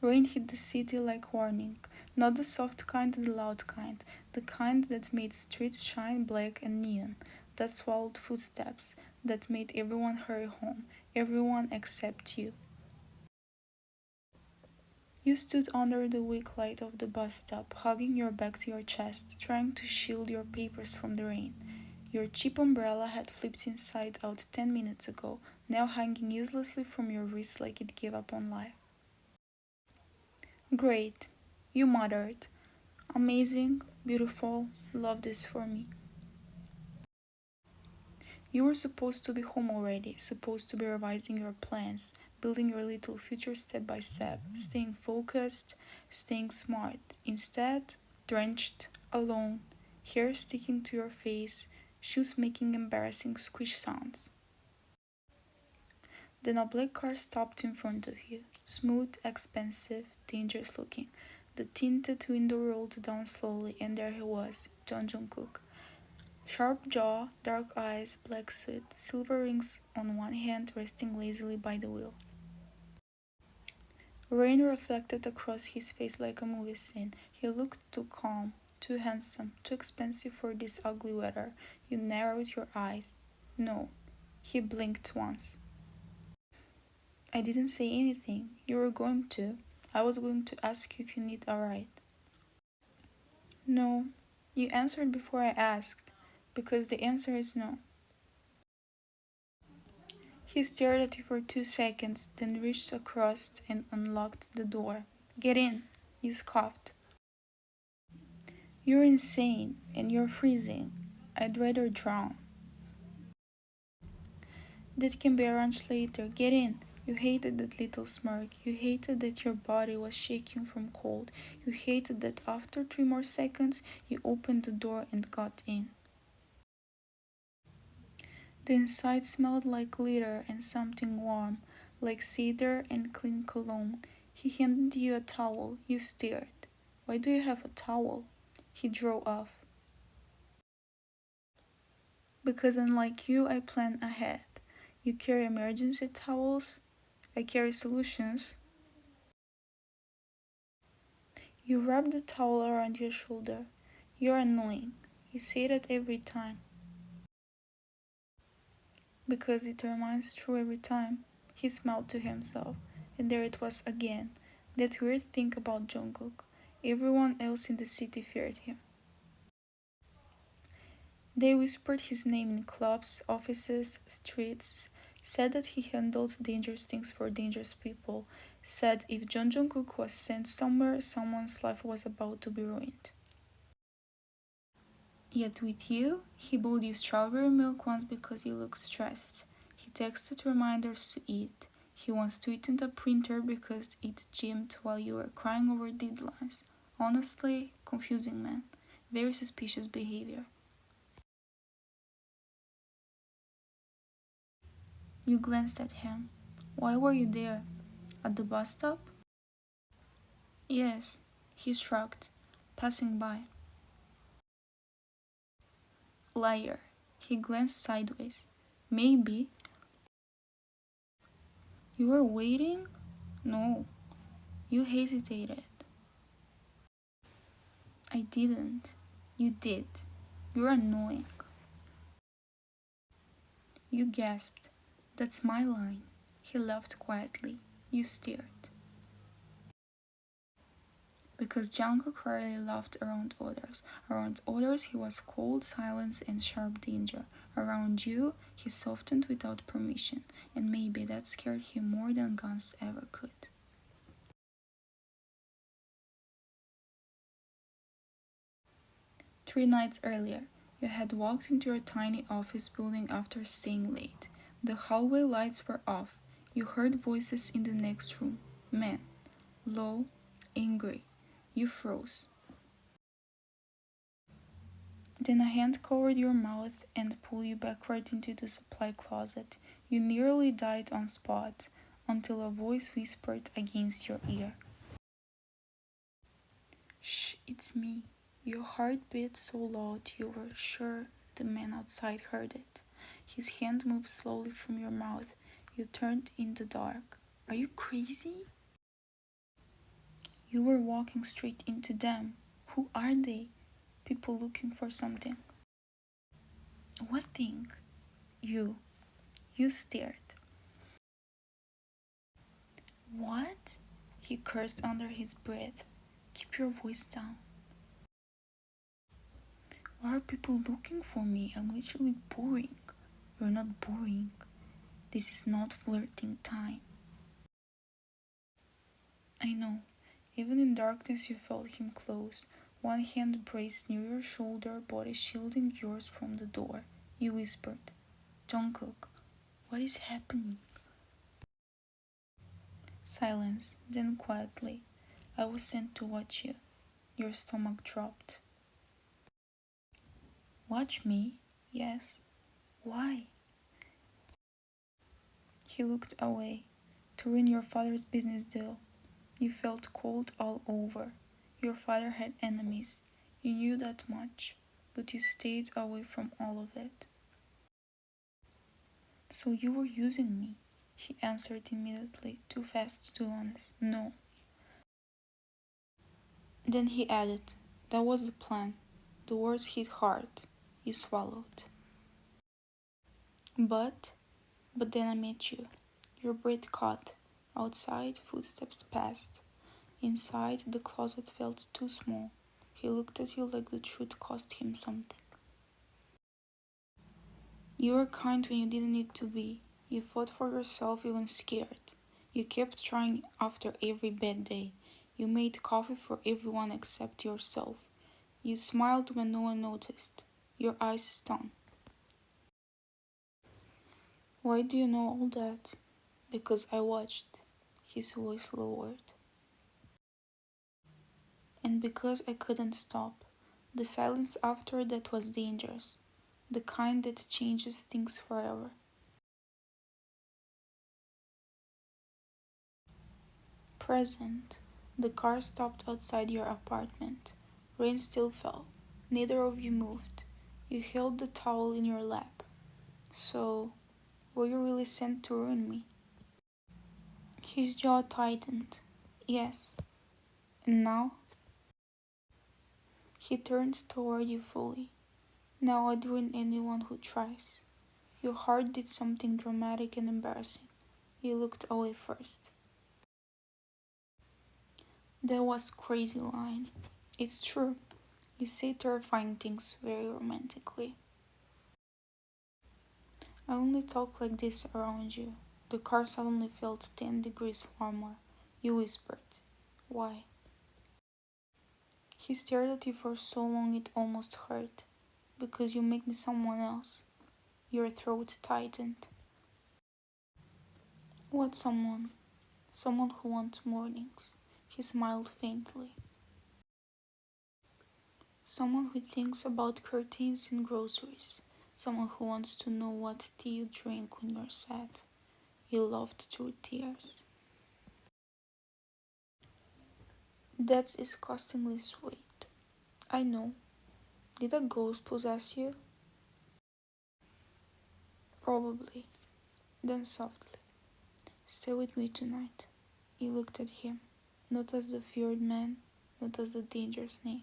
Rain hit the city like warning, not the soft kind, the loud kind, the kind that made streets shine black and neon, that swallowed footsteps, that made everyone hurry home, everyone except you. You stood under the weak light of the bus stop, hugging your back to your chest, trying to shield your papers from the rain. Your cheap umbrella had flipped inside out 10 minutes ago, now hanging uselessly from your wrist like it gave up on life. Great, you muttered. Amazing, beautiful, love this for me. You were supposed to be home already, supposed to be revising your plans, building your little future step by step, staying focused, staying smart. Instead, drenched, alone, hair sticking to your face, shoes making embarrassing squish sounds. Then a black car stopped in front of you, smooth, expensive, dangerous looking. The tinted window rolled down slowly, and there he was, Jungkook. Sharp jaw, dark eyes, black suit, silver rings on one hand resting lazily by the wheel. Rain reflected across his face like a movie scene. He looked too calm, too handsome, too expensive for this ugly weather. You narrowed your eyes. No. He blinked once. I didn't say anything. You were going to. I was going to ask you if you need a ride. No. You answered before I asked, because the answer is no. He stared at you for 2 seconds, then reached across and unlocked the door. Get in, you scoffed. You're insane, and you're freezing. I'd rather drown. That can be arranged later. Get in. You hated that little smirk. You hated that your body was shaking from cold. You hated that after 3 more seconds, you opened the door and got in. The inside smelled like glitter and something warm, like cedar and clean cologne. He handed you a towel. You stared. Why do you have a towel? He drove off. Because unlike you, I plan ahead. You carry emergency towels. I carry solutions. You wrap the towel around your shoulder. You're annoying. You say that every time. Because it remains true every time. He smiled to himself, and there it was again, that weird thing about Jungkook. Everyone else in the city feared him. They whispered his name in clubs, offices, streets, said that he handled dangerous things for dangerous people, said if Jungkook was sent somewhere, someone's life was about to be ruined. Yet with you, he bought you strawberry milk once because you looked stressed. He texted reminders to eat. He once tweeted a printer because it jammed while you were crying over deadlines. Honestly, confusing man. Very suspicious behavior. You glanced at him. Why were you there? At the bus stop? Yes, he shrugged, passing by. Liar. He glanced sideways. Maybe. You were waiting? No. You hesitated. I didn't. You did. You're annoying. You gasped. That's my line. He laughed quietly. You stared. Because Jungkook rarely laughed around others. Around others he was cold silence and sharp danger. Around you he softened without permission, and maybe that scared him more than guns ever could. 3 nights earlier, you had walked into your tiny office building after staying late. The hallway lights were off. You heard voices in the next room. Men. Low, angry. You froze. Then a hand covered your mouth and pulled you backward into the supply closet. You nearly died on spot until a voice whispered against your ear. Shh, it's me. Your heart beat so loud you were sure the man outside heard it. His hand moved slowly from your mouth. You turned in the dark. Are you crazy? You were walking straight into them. Who are they? People looking for something. What thing? You. You stared. What? He cursed under his breath. Keep your voice down. Why are people looking for me? I'm literally boring. You're not boring. This is not flirting time. I know. Even in darkness you felt him close. One hand braced near your shoulder, body shielding yours from the door. You whispered, Jungkook, what is happening? Silence, then quietly. I was sent to watch you. Your stomach dropped. Watch me? Yes. Why? He looked away. To ruin your father's business deal. You felt cold all over. Your father had enemies. You knew that much, but you stayed away from all of it. So you were using me? He answered immediately, too fast to be honest. No. Then he added, that was the plan. The words hit hard. You swallowed. But then I met you. Your breath caught. Outside, footsteps passed. Inside, the closet felt too small. He looked at you like the truth cost him something. You were kind when you didn't need to be. You fought for yourself even scared. You kept trying after every bad day. You made coffee for everyone except yourself. You smiled when no one noticed. Your eyes stung. Why do you know all that? Because I watched. His voice lowered. And because I couldn't stop. The silence after that was dangerous. The kind that changes things forever. Present. The car stopped outside your apartment. Rain still fell. Neither of you moved. You held the towel in your lap. So, were you really sent to ruin me? His jaw tightened. Yes. And now? He turned toward you fully. Now I'd ruin anyone who tries. Your heart did something dramatic and embarrassing. You looked away first. That was crazy line. It's true. You say terrifying things very romantically. I only talk like this around you. The car suddenly felt 10 degrees warmer. You whispered. Why? He stared at you for so long it almost hurt. Because you make me someone else. Your throat tightened. What someone? Someone who wants mornings. He smiled faintly. Someone who thinks about curtains and groceries. Someone who wants to know what tea you drink when you're sad. You laughed through tears. That's disgustingly sweet. I know. Did a ghost possess you? Probably. Then softly. Stay with me tonight. You looked at him, not as the feared man, not as the dangerous name.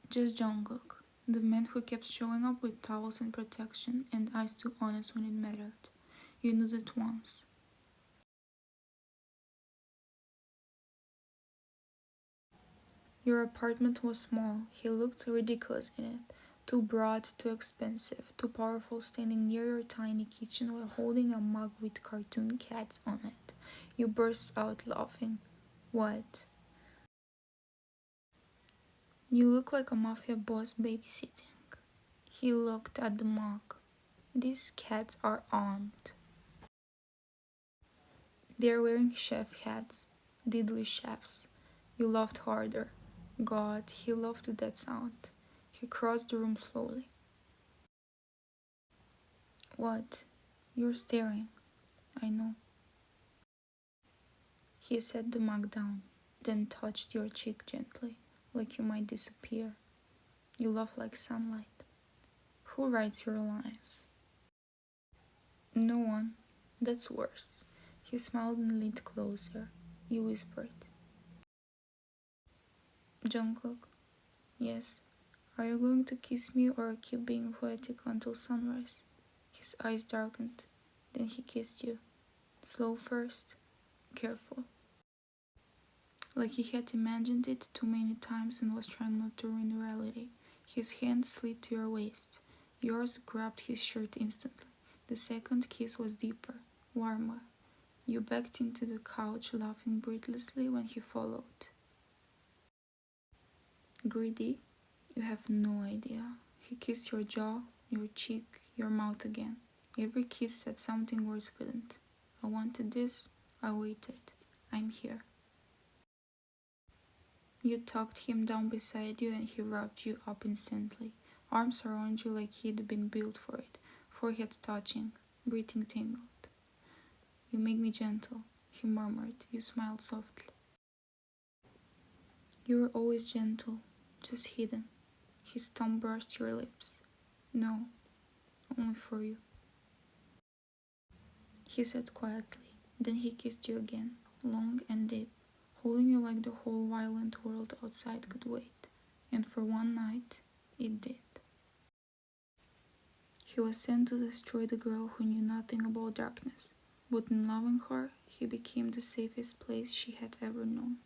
Just Jungkook, the man who kept showing up with towels and protection and eyes too honest when it mattered. You knew that once. Your apartment was small. He looked ridiculous in it. Too broad, too expensive, too powerful standing near your tiny kitchen while holding a mug with cartoon cats on it. You burst out laughing. What? You look like a mafia boss babysitting. He looked at the mug. These cats are armed. They're wearing chef hats. Diddly chefs. You laughed harder. God, he loved that sound. He crossed the room slowly. What? You're staring. I know. He set the mug down, then touched your cheek gently, like you might disappear. You laugh like sunlight. Who writes your lines? No one. That's worse. He smiled and leaned closer. you whispered. Jungkook, yes. Are you going to kiss me or keep being poetic until sunrise? His eyes darkened. Then he kissed you. Slow first, careful. Like he had imagined it too many times and was trying not to ruin reality. His hand slid to your waist. Yours grabbed his shirt instantly. The second kiss was deeper, warmer. You backed into the couch, laughing breathlessly when he followed. Greedy? You have no idea. He kissed your jaw, your cheek, your mouth again. Every kiss said something words couldn't. I wanted this, I waited. I'm here. You tucked him down beside you and he wrapped you up instantly. Arms around you like he'd been built for it. Foreheads touching, breathing tingled. You make me gentle, he murmured. You smiled softly. You were always gentle, just hidden. His tongue brushed your lips. No, only for you. He said quietly. Then he kissed you again, long and deep, holding you like the whole violent world outside could wait. And for one night, it did. He was sent to destroy the girl who knew nothing about darkness, but in loving her, he became the safest place she had ever known.